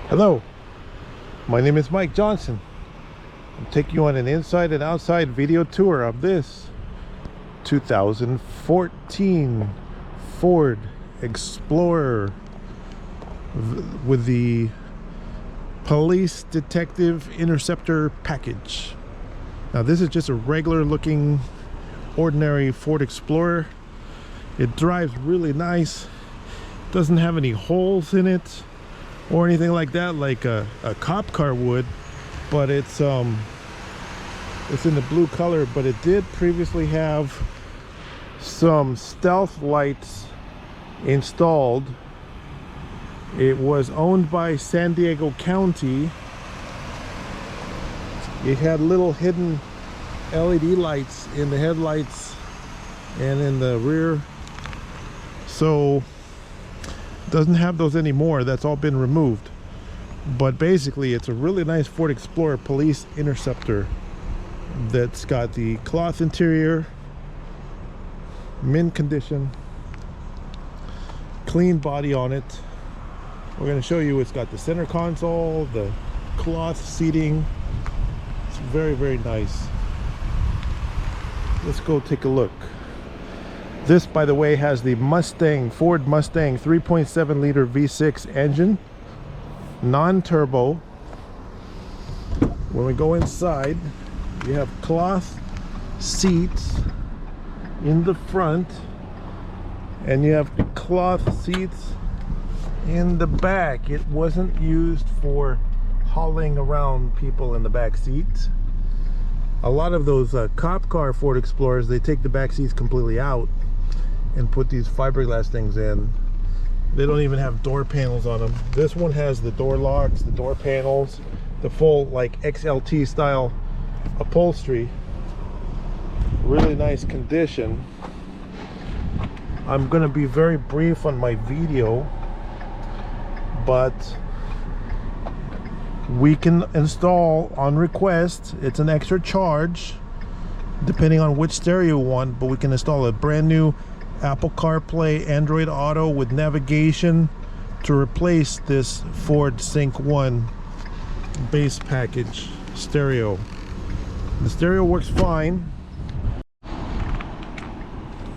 Hello, my name is Mike Johnson. I'm taking you on an inside and outside video tour of this 2014 Ford Explorer with the Police Detective Interceptor package. Now this is just a regular looking ordinary Ford Explorer. It drives really nice, doesn't have any holes in it or anything like that like a cop car would, but it's in the blue color. But it did previously have some stealth lights installed. It was owned by San Diego County. It had little hidden LED lights in the headlights and in the rear, so doesn't have those anymore. That's all been removed. But basically it's a really nice Ford Explorer Police Interceptor that's got the cloth interior, mint condition, clean body on it. We're going to show you, it's got the center console, the cloth seating. It's very, very nice. Let's go take a look. This, by the way, has the Ford Mustang 3.7 liter V6 engine, non-turbo. When we go inside, you have cloth seats in the front, and you have cloth seats in the back. It wasn't used for hauling around people in the back seats. A lot of those cop car Ford Explorers, they take the back seats completely out and put these fiberglass things in. They don't even have door panels on them. This one has the door locks, the door panels, the full like XLT style upholstery. Really nice condition. I'm gonna be very brief on my video, but we can install on request. It's an extra charge depending on which stereo you want, but we can install a brand new Apple CarPlay, Android Auto with navigation to replace this Ford Sync 1 base package stereo. The stereo works fine.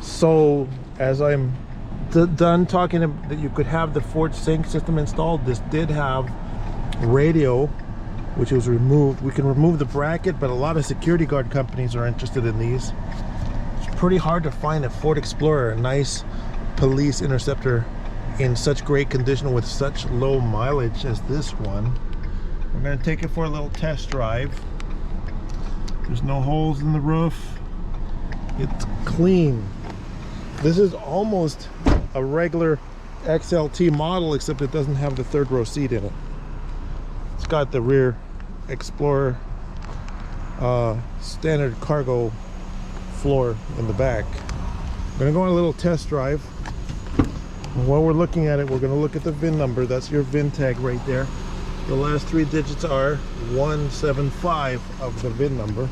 So as I'm done talking that you could have the Ford Sync system installed, this did have radio, which was removed. We can remove the bracket, but a lot of security guard companies are interested in these. It's pretty hard to find a Ford Explorer, a nice police interceptor in such great condition with such low mileage as this one. We're going to take it for a little test drive. There's no holes in the roof. It's clean. This is almost a regular XLT model, except it doesn't have the third row seat in it. It's got the rear Explorer standard cargo floor in the back. I'm gonna go on a little test drive. And while we're looking at it, we're gonna look at the VIN number. That's your VIN tag right there. The last three digits are 175 of the VIN number,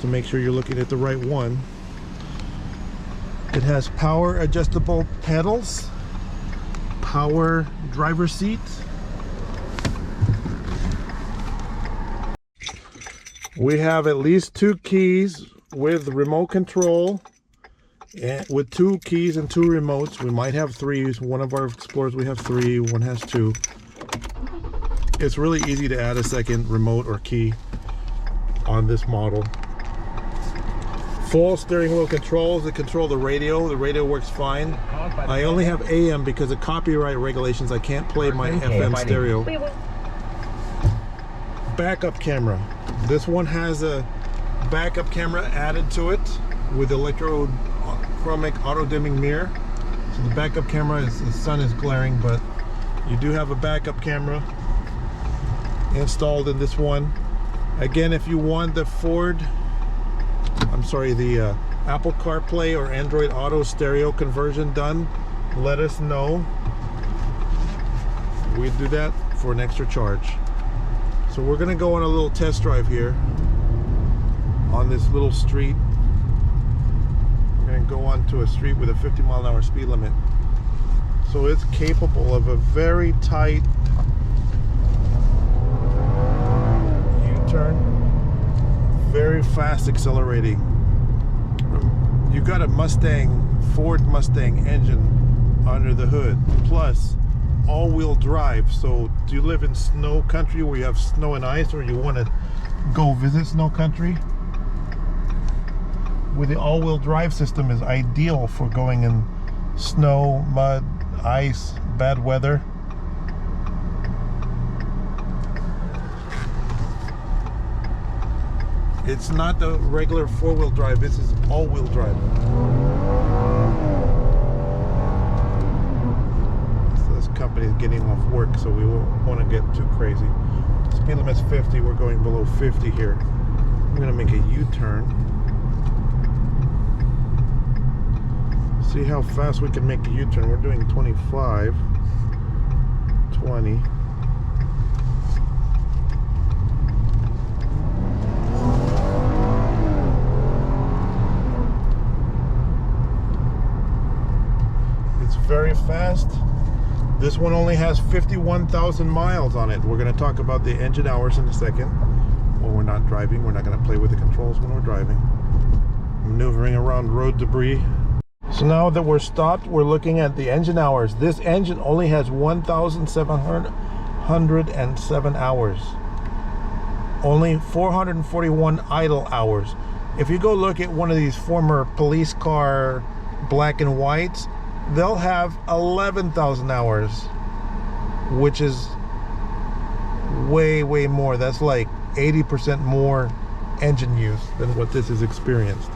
to make sure you're looking at the right one. It has power adjustable pedals, power driver seat. We have at least 2 keys with remote control, and with 2 keys and 2 remotes. We might have 3. One of our Explorers we have 3, one has 2. It's really easy to add a second remote or key on this model. Full steering wheel controls that control the radio. The radio works fine. I only have AM because of copyright regulations. I can't play my FM stereo. Backup camera. This one has a backup camera added to it with electrochromic auto dimming mirror. So the backup camera, the sun is glaring, but you do have a backup camera installed in this one. Again, if you want the the Apple CarPlay or Android Auto stereo conversion done, let us know. We do that for an extra charge. So we're gonna go on a little test drive here on this little street. We're gonna go onto a street with a 50-mile-an-hour speed limit. So it's capable of a very tight U-turn. Very fast accelerating. You got a Ford Mustang engine under the hood, plus all-wheel drive. So do you live in snow country where you have snow and ice, or you want to go visit snow country? With the all-wheel drive system is ideal for going in snow, mud, ice, bad weather. It's not the regular four-wheel drive, this is all-wheel drive. So this company is getting off work, so we won't want to get too crazy. Speed limit's 50, we're going below 50 here. I'm going to make a U-turn. See how fast we can make a U-turn. We're doing 25, 20. It's very fast. This one only has 51,000 miles on it. We're going to talk about the engine hours in a second. When we're not driving, we're not going to play with the controls when we're driving. Maneuvering around road debris. So now that we're stopped, we're looking at the engine hours. This engine only has 1,707 hours. Only 441 idle hours. If you go look at one of these former police car black and whites, they'll have 11,000 hours, which is way more. That's like 80% more engine use than what this is experienced.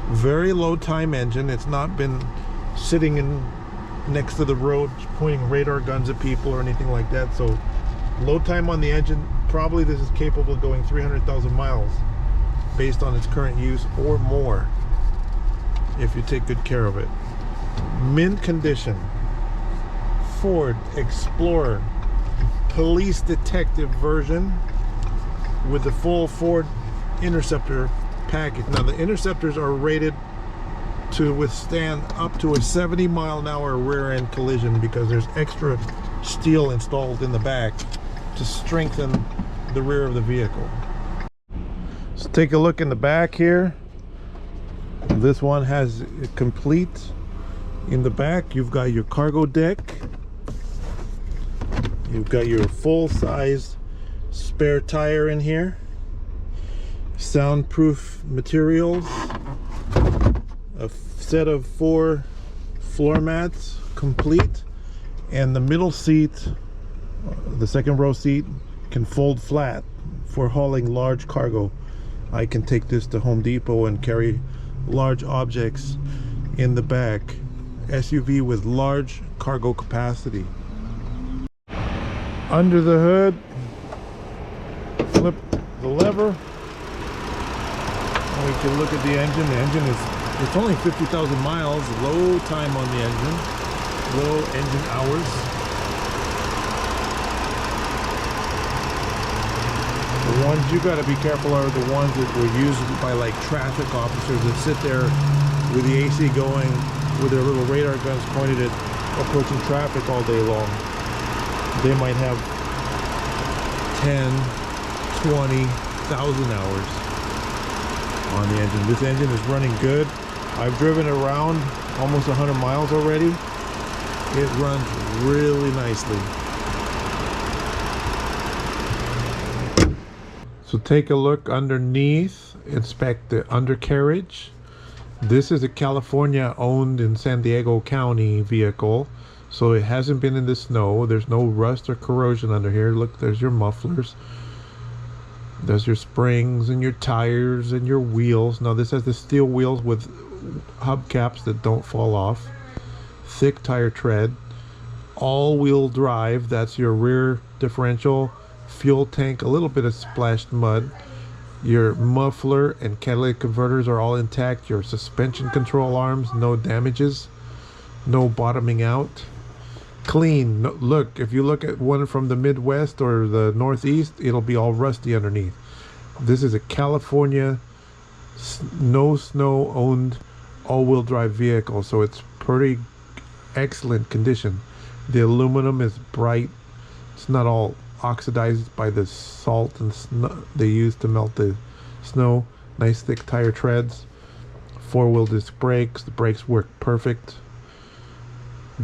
Very low time engine. It's not been sitting in next to the road pointing radar guns at people or anything like that. So low time on the engine. Probably this is capable of going 300,000 miles based on its current use, or more if you take good care of it. Mint condition. Ford Explorer police detective version with the full Ford Interceptor package. Now the Interceptors are rated to withstand up to a 70-mile-an-hour rear end collision because there's extra steel installed in the back to strengthen the rear of the vehicle. So take a look in the back here. This one has complete. In the back you've got your cargo deck, you've got your full-size spare tire in here, soundproof materials, a set of 4 floor mats complete, and the middle seat, the second row seat, can fold flat for hauling large cargo. I can take this to Home Depot and carry large objects in the back. SUV with large cargo capacity. Under the hood, flip the lever, and we can look at the engine. The engine it's only 50,000 miles, low time on the engine, low engine hours. The ones you got to be careful are the ones that were used by like traffic officers that sit there with the AC going, with their little radar guns pointed at approaching traffic all day long. They might have 10, 20,000 hours on the engine. This engine is running good. I've driven around almost 100 miles already. It runs really nicely. So take a look underneath, inspect the undercarriage. This is a California owned in San Diego County vehicle, so it hasn't been in the snow. There's no rust or corrosion under here. Look, there's your mufflers, there's your springs and your tires and your wheels. Now this has the steel wheels with hubcaps that don't fall off, thick tire tread, all-wheel drive. That's your rear differential, fuel tank, a little bit of splashed mud. Your muffler and catalytic converters are all intact. Your suspension control arms, no damages, no bottoming out, clean. No, look, if you look at one from the Midwest or the Northeast, it'll be all rusty underneath. This is a California no snow owned all-wheel drive vehicle, so it's pretty excellent condition. The aluminum is bright. It's not all oxidized by the salt and snow they use to melt the snow. Nice thick tire treads. 4-wheel disc brakes. The brakes work perfect.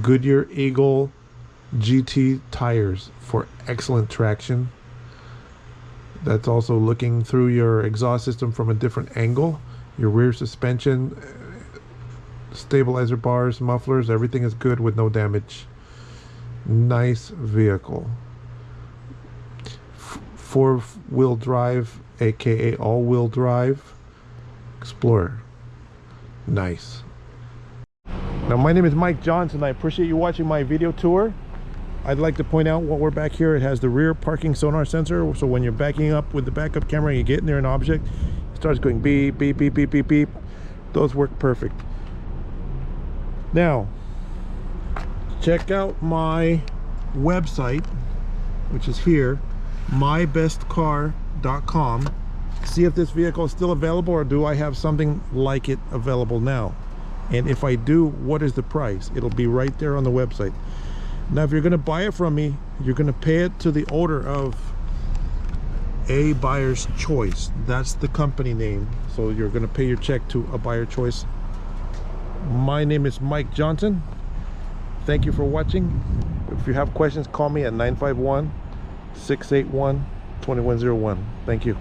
Goodyear Eagle GT tires for excellent traction. That's also looking through your exhaust system from a different angle. Your rear suspension, stabilizer bars, mufflers, everything is good with no damage. Nice vehicle. 4-wheel drive, aka all-wheel drive Explorer. Nice. Now my name is Mike Johnson. I appreciate you watching my video tour. I'd like to point out while we're back here, it has the rear parking sonar sensor, so when you're backing up with the backup camera and you get near an object, it starts going beep, beep, beep, beep, beep, beep. Those work perfect. Now, check out my website, which is here, mybestcar.com. See if this vehicle is still available, or do I have something like it available now? And if I do, what is the price? It'll be right there on the website. Now, if you're going to buy it from me, you're going to pay it to the owner of A Buyer's Choice. That's the company name. So you're going to pay your check to A Buyer Choice. My name is Mike Johnson. Thank you for watching. If you have questions, call me at 951-681-2101. Thank you.